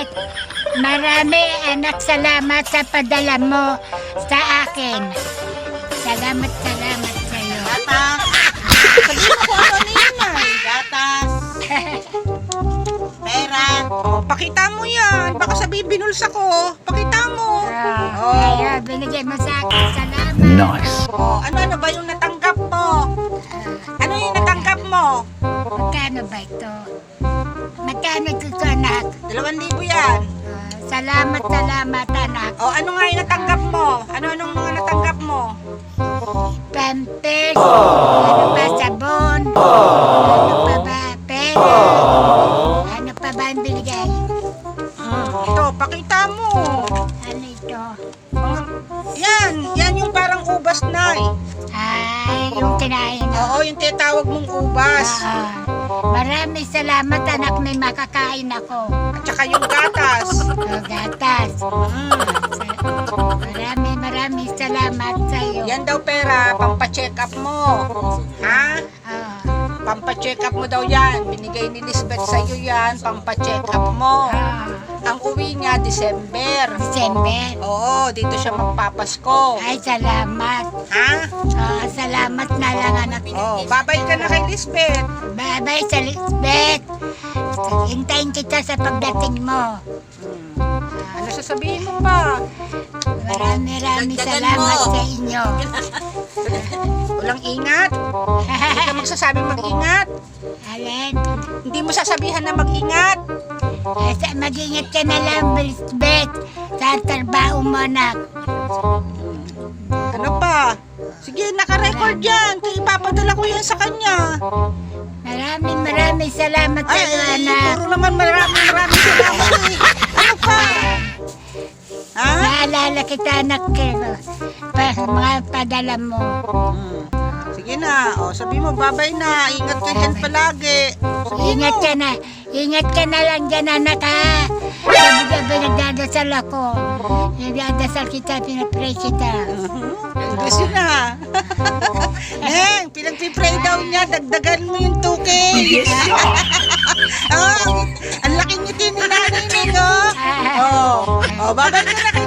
Lisbeth. Marami anak, salamat sa padala mo sa akin. Salamat sa'yo. Gatas. Sabihin mo kung ano yan ay. Gatas. Pera. Oh, pakita mo yan. Baka sabihin binulsa ko. Pakita mo. Ayun, binigay mo sa akin. Salamat. Nice. Oh, ano ba yung natanggap mo? Ano yung natanggap mo? Magkano ba ito? Magkano ito, anak? 2,000 yan. Salamat, anak. Oh, ano nga yung natanggap mo? Anong mga natanggap mo? Pampers, ano pa, sabon, ano pa ba, pera, ano pa ba ang binigay? Ito, pakita mo. Ano ito? Yan yung parang ubas na eh. Ay, yung kinain na. Oo, yung tinatawag mong ubas. Maraming salamat, anak, may makakain ako. At saka yung gatas. Gatas. Maraming salamat sa'yo. Yan daw pera, pampacheck up mo. Ha? Ah, Pampacheck up mo daw yan. Binigay ni Lisbeth sa'yo yan, pampacheck up mo. Ang uwi niya, December. December. Oo, dito siya magpapasko. Ay, salamat. Ha? Salamat na lang, anak. Oh, babay ka na kay Lisbeth. Bye-bye sa Lisbeth. Hintayin kita sa pagdating mo. Ano sasabihin mo pa? Maraming Dagdagan salamat mo. sa inyo. Walang ingat. Hindi ka magsasabing mag-ingat. Alin? Hindi mo sasabihan na mag-ingat. Mag-ingat ka na lang, Lisbeth. Sa trabaho mo, anak. Ano pa? Sige, naka-record yan. Kaya ipapadala ko yan sa kanya. Maraming salamat sa iyo, anak. Puro naman maraming salamat eh. Ano pa? Ha? Naalala kita, anak, mga padala mo. Sige na. O, sabi mo, babay na. Ingat ka dyan palagi. Sabihin Ingat mo. ka na. Ingat ka na lang dyan, anak, ha? Gabi-gabi nagdadasal ako. Nagdadasal kita, pinapray kita. English yun na. Neng, pinagpipray daw niya. Dagdagan mo yung 2K. Oh, ang laki ngiti ni nanay, Neng, oh. Oh, babay ka na kay